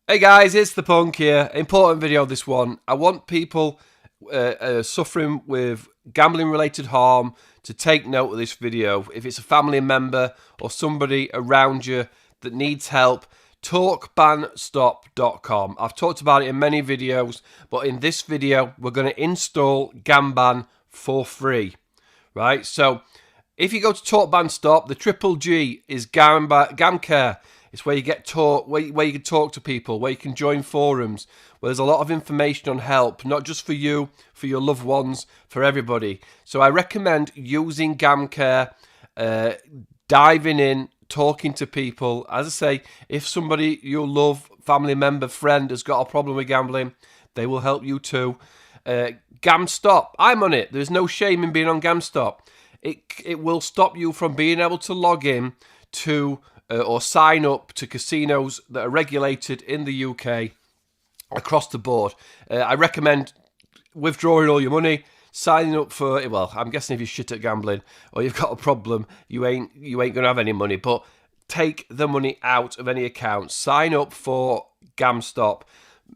Hey guys, it's the Punk here. Important video this one. I want people suffering with gambling related harm to take note of this video. If it's a family member or somebody around you that needs help, talkbanstop.com. I've talked about it in many videos, but in this video we're going to install GamBan for free. Right? So if you go to TalkBanStop, the triple G is GamCare. It's where you get taught, where you can talk to people, where you can join forums, where there's a lot of information on help, not just for you, for your loved ones, for everybody. So I recommend using GamCare, diving in, talking to people. As I say, if somebody you love, family member, friend has got a problem with gambling, they will help you too. GamStop, I'm on it. There's no shame in being on GamStop. It will stop you from being able to log in to or sign up to casinos that are regulated in the UK across the board. I recommend withdrawing all your money, signing up for, well, I'm guessing if you're shit at gambling or you've got a problem, you ain't going to have any money, but take the money out of any account. Sign up for GamStop.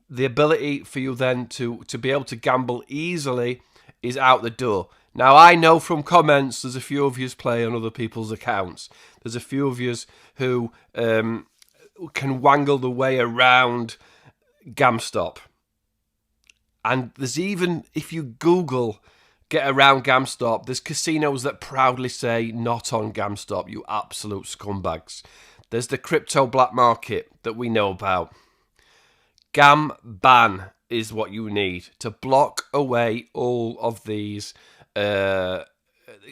The ability for you then to be able to gamble easily is out the door. Now, I know from comments there's a few of yous play on other people's accounts. There's a few of yous who can wangle the way around GamStop. And there's even, if you Google get around GamStop, there's casinos that proudly say not on GamStop, you absolute scumbags. There's the crypto black market that we know about. GamBan is what you need to block away all of these.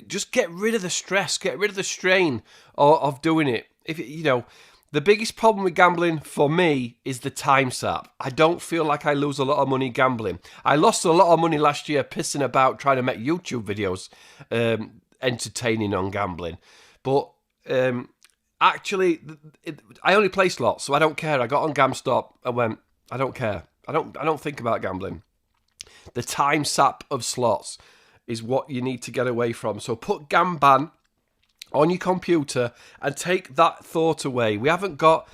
Just get rid of the stress, get rid of the strain of doing it. If you know, the biggest problem with gambling for me is the time sap. I don't feel like I lose a lot of money gambling. I lost a lot of money last year pissing about trying to make YouTube videos entertaining on gambling. But actually, I only play slots, so I don't care. I got on GamStop and went, I don't care. I don't think about gambling. The time sap of slots is what you need to get away from. So put GamBan on your computer and take that thought away. We haven't got,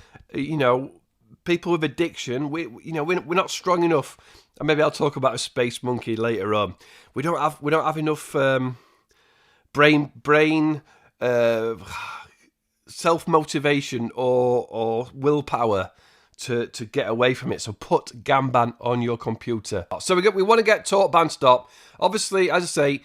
people with addiction. We're not strong enough. And maybe I'll talk about a space monkey later on. We don't have enough brain self motivation or willpower to get away from it. So put GamBan on your computer. So we want to get TalkBanStop. Obviously, as I say,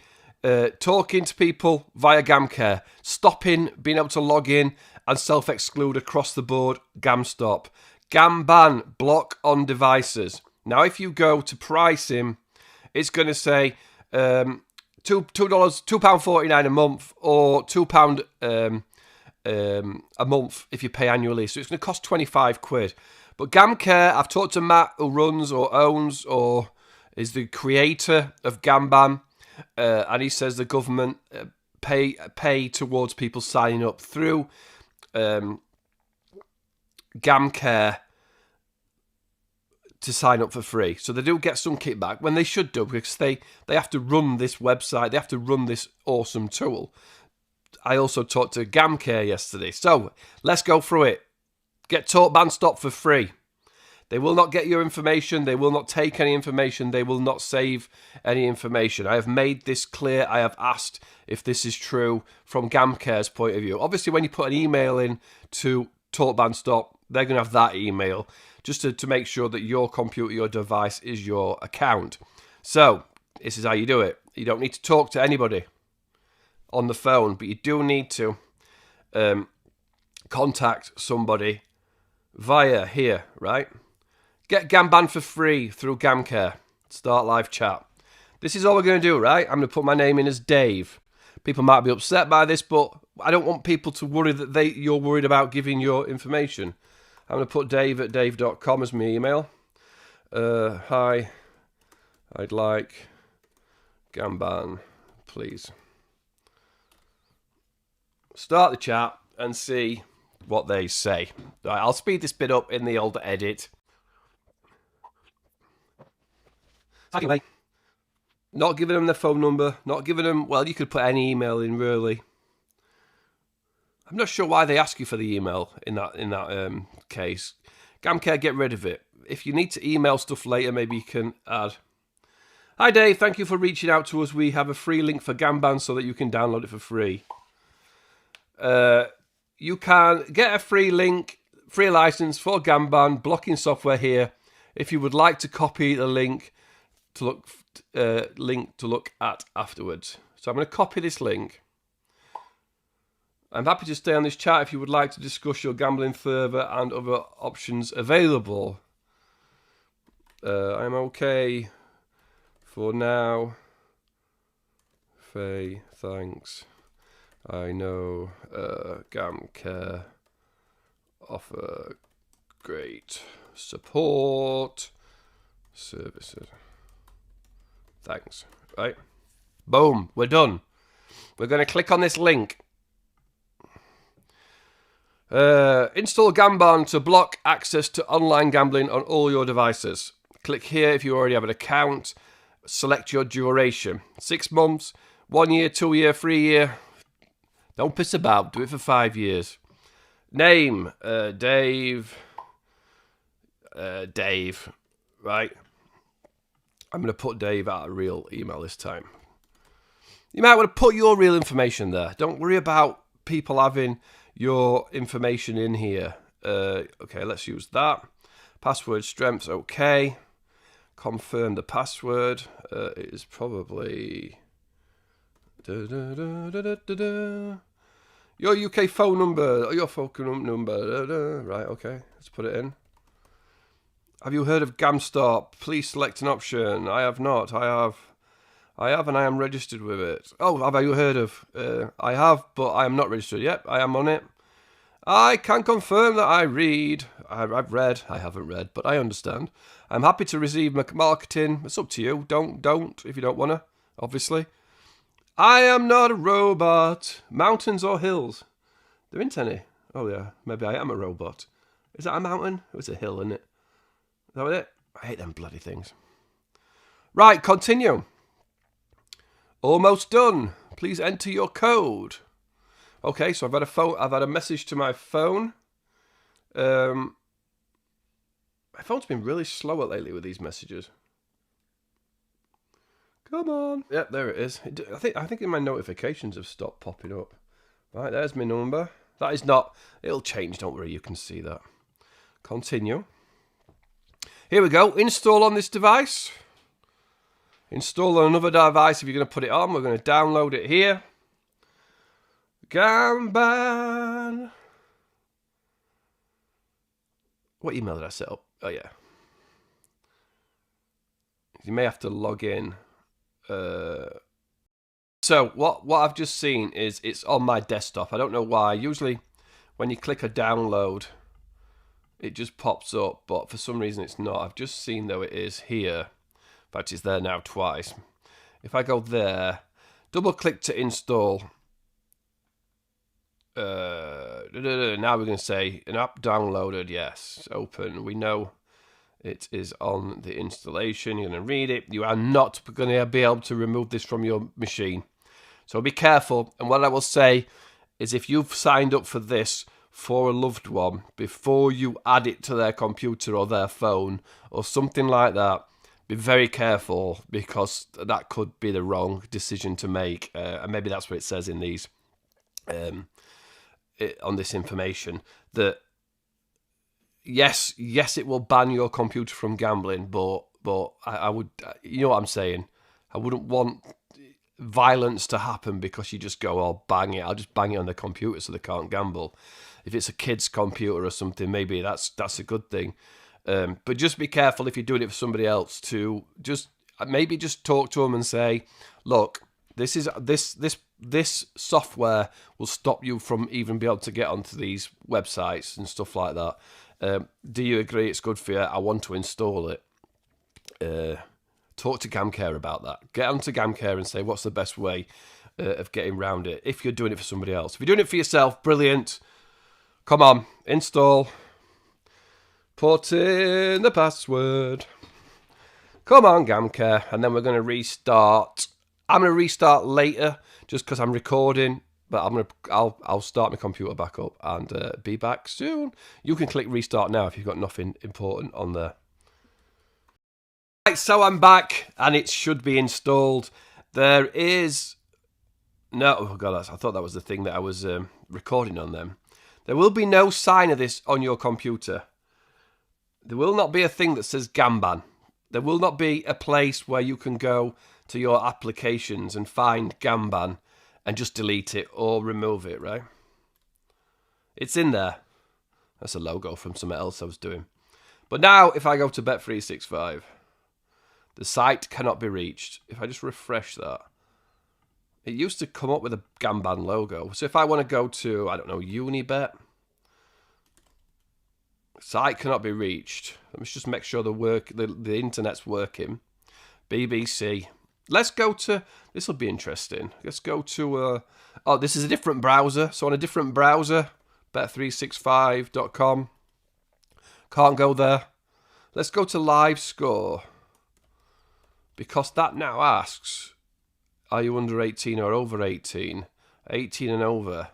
talking to people via GamCare, stopping being able to log in and self-exclude across the board, GamStop. GamBan, block on devices. Now, if you go to pricing, it's going to say £2.49 a month or £2 a month if you pay annually. So it's going to cost 25 quid. But GamCare, I've talked to Matt, who runs or owns or is the creator of GamBan, and he says the government pay towards people signing up through GamCare to sign up for free. So they do get some kickback when they should do, because they have to run this website, they have to run this awesome tool. I also talked to GamCare yesterday. So let's go through it. Get TalkBanStop for free. They will not get your information. They will not take any information. They will not save any information. I have made this clear. I have asked if this is true from GamCare's point of view. Obviously, when you put an email in to TalkBanStop, they're going to have that email just to make sure that your computer, your device is your account. So this is how you do it. You don't need to talk to anybody on the phone, but you do need to contact somebody via here, right? Get GamBan for free through GamCare. Start live chat. This is all we're going to do, right? I'm going to put my name in as Dave. People might be upset by this, but I don't want people to worry that you're worried about giving your information. I'm going to put dave@dave.com as my email. Hi, I'd like GamBan, please. Start the chat and see what they say. Right, I'll speed this bit up in the old edit. Anyway, not giving them their phone number, not giving them, well, you could put any email in, really. I'm not sure why they ask you for the email in that case. GamCare, get rid of it. if you need to email stuff later, maybe you can add. Hi Dave, thank you for reaching out to us. We have a free link for GamBan so that you can download it for free. You can get a free link, free license for GamBan blocking software here. If you would like to copy the link to look at afterwards. So I'm going to copy this link. I'm happy to stay on this chat if you would like to discuss your gambling further and other options available. I'm okay for now. Faye, thanks. I know GamCare offer great support services. Thanks. Right. Boom. We're done. We're going to click on this link. Install GamBan to block access to online gambling on all your devices. Click here if you already have an account. Select your duration. 6 months, 1 year, 2 year, 3 year. Don't piss about. Do it for 5 years. Name, Dave. Dave. Right. I'm going to put Dave out a real email this time. You might want to put your real information there. Don't worry about people having your information in here. Okay, let's use that. Password strengths, okay. Confirm the password. It is probably... Your UK phone number. Your phone number. Right, okay. Let's put it in. Have you heard of GamStop? Please select an option. I have not. I have, and I am registered with it. Oh, have you heard of? I have, but I am not registered. Yep, I am on it. I can confirm that I read. I've read. I haven't read, but I understand. I'm happy to receive marketing. It's up to you. Don't if you don't wanna. Obviously. I am not a robot. Mountains or hills? There isn't any. Oh yeah, maybe I am a robot. Is that a mountain? It's a hill, isn't it? Is that it? I hate them bloody things. Right, continue. Almost done. Please enter your code. Okay, so I've had a message to my phone. My phone's been really slow lately with these messages. Come on. Yep, there it is. I think my notifications have stopped popping up. Right, there's my number. That is not... It'll change, don't worry. You can see that. Continue. Here we go. Install on this device. Install on another device if you're going to put it on. We're going to download it here. GamBan. What email did I set up? Oh, yeah. You may have to log in. So what I've just seen is it's on my desktop. I don't know why. Usually when you click a download, it just pops up, but for some reason it's not. I've just seen though it is here. In fact, it's there now twice. If I go there, double click to install. Now we're going to say an app downloaded. Yes, open. We know it is on the installation. You're going to read it. You are not going to be able to remove this from your machine. So be careful. And what I will say is if you've signed up for this for a loved one, before you add it to their computer or their phone or something like that, be very careful, because that could be the wrong decision to make. And maybe that's what it says in these, on this information, that yes, it will ban your computer from gambling, but I would, you know what I'm saying? I wouldn't want violence to happen because you just go, oh, bang it. I'll just bang it on the computer so they can't gamble. If it's a kid's computer or something, maybe that's a good thing. But just be careful if you're doing it for somebody else to just talk to them and say, look, this software will stop you from even being able to get onto these websites and stuff like that. Do you agree it's good for you? I want to install it. Talk to GamCare about that. Get onto GamCare and say what's the best way of getting around it if you're doing it for somebody else. If you're doing it for yourself, brilliant. Come on, install. Put in the password. Come on, GamCare. And then we're going to restart. I'm going to restart later just because I'm recording. But I'll start my computer back up and be back soon. You can click restart now if you've got nothing important on there. Right, so I'm back, and it should be installed. There is no. Oh God, I thought that was the thing that I was recording on them. There will be no sign of this on your computer. There will not be a thing that says GamBan. There will not be a place where you can go to your applications and find GamBan and just delete it or remove it, right? It's in there. That's a logo from something else I was doing. But now, if I go to Bet365, the site cannot be reached. If I just refresh that, it used to come up with a GamBan logo. So if I want to go to, I don't know, Unibet, site cannot be reached. Let me just make sure the internet's working. BBC. Let's go to, this will be interesting. Let's go to, oh, this is a different browser. So on a different browser, bet365.com. Can't go there. Let's go to live score. Because that now asks, are you under 18 or over 18? 18 and over.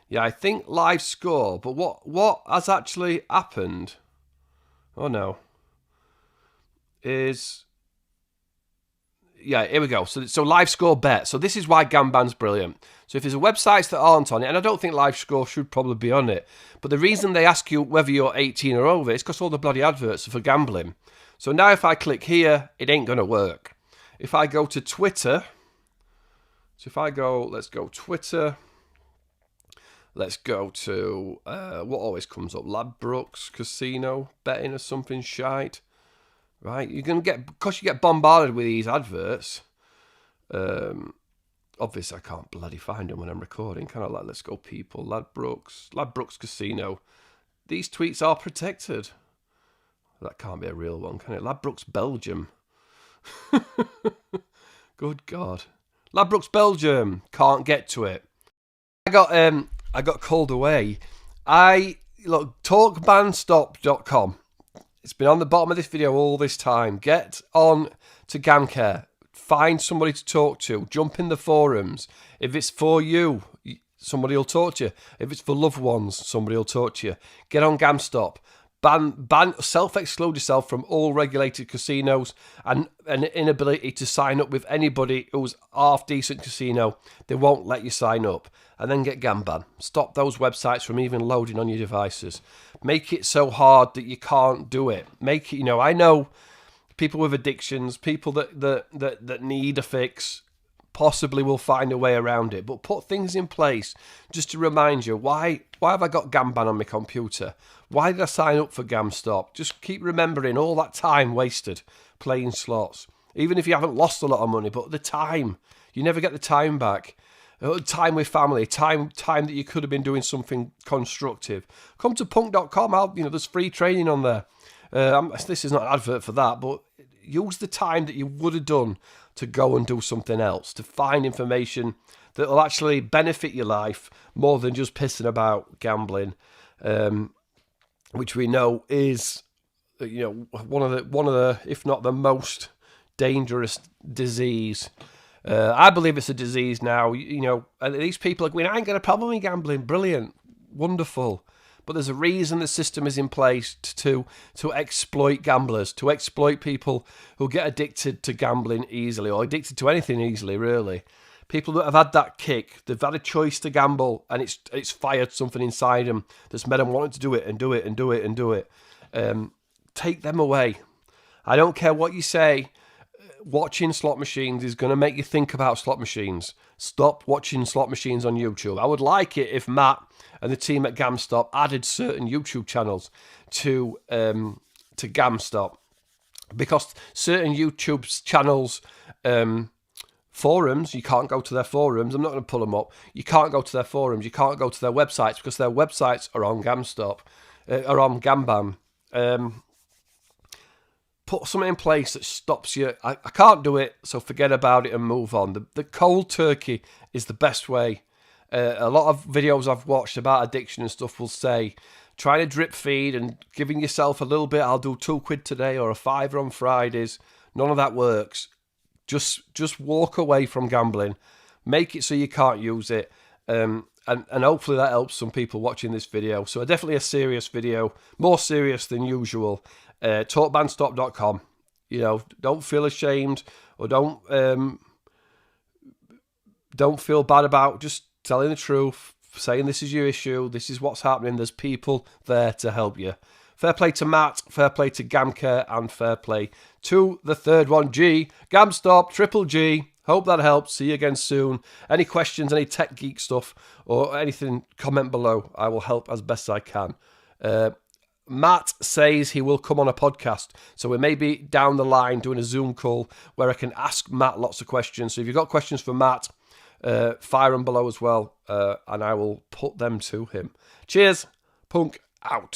Yeah, I think live score. But what has actually happened? Oh no. Yeah, here we go. So live score bet. So this is why GamBan's brilliant. So if there's websites that aren't on it, and I don't think live score should probably be on it, but the reason they ask you whether you're 18 or over is because all the bloody adverts are for gambling. So now if I click here, it ain't going to work. If I go to Twitter, so if I go, let's go Twitter. Let's go to, what always comes up? Ladbrokes Casino, betting or something shite. Right, you're going to get, because you get bombarded with these adverts. Obviously, I can't bloody find them when I'm recording. Kind of like, let's go people, Ladbrokes Casino. These tweets are protected. That can't be a real one, can it? Ladbrokes Belgium. Good God. Ladbrokes Belgium. Can't get to it. I got called away. Look, talkbanstop.com. It's been on the bottom of this video all this time. Get on to GamCare. Find somebody to talk to. Jump in the forums. If it's for you, somebody will talk to you. If it's for loved ones, somebody will talk to you. Get on GamStop. Self-exclude yourself from all regulated casinos and an inability to sign up with anybody who's half-decent casino. They won't let you sign up. And then get GamBan. Stop those websites from even loading on your devices. Make it so hard that you can't do it. Make it, I know people with addictions, people that need a fix, possibly will find a way around it. But put things in place just to remind you, why have I got GamBan on my computer? Why did I sign up for GamStop? Just keep remembering all that time wasted playing slots. Even if you haven't lost a lot of money, but the time. You never get the time back. Time with family, time that you could have been doing something constructive. Come to punk.com. There's free training on there. This is not an advert for that, but use the time that you would have done to go and do something else, to find information that will actually benefit your life more than just pissing about gambling, which we know is, one of the, if not the most dangerous disease. I believe it's a disease now. And these people are going, I ain't got a problem with gambling. Brilliant. Wonderful. But there's a reason the system is in place to exploit gamblers, to exploit people who get addicted to gambling easily, or addicted to anything easily, really. People that have had that kick, they've had a choice to gamble, and it's fired something inside them that's made them want to do it and do it and do it and do it. Take them away. I don't care what you say. Watching slot machines is going to make you think about slot machines. Stop watching slot machines on YouTube. I would like it if Matt and the team at GamStop added certain YouTube channels to GamStop, because certain YouTube channels, forums, you can't go to their forums. I'm not going to pull them up. You can't go to their forums. You can't go to their websites because their websites are on GamStop, are on GamBan. Put something in place that stops you. I can't do it, so forget about it and move on. The cold turkey is the best way. A lot of videos I've watched about addiction and stuff will say, trying to drip feed and giving yourself a little bit, I'll do £2 today or a £5 on Fridays. None of that works. Just walk away from gambling. Make it so you can't use it. And hopefully that helps some people watching this video. So definitely a serious video, more serious than usual. Talkbanstop.com. You know, don't feel ashamed, or don't feel bad about just telling the truth, saying this is your issue, this is what's happening. There's people there to help you. Fair play to Matt, fair play to Gamcare, and fair play to the third one, G. GamStop, Triple G. Hope that helps. See you again soon. Any questions, any tech geek stuff, or anything, comment below. I will help as best I can. Matt says he will come on a podcast, so we may be down the line doing a Zoom call where I can ask Matt lots of questions. So if you've got questions for Matt, fire them below as well, and I will put them to him. Cheers. Punk out.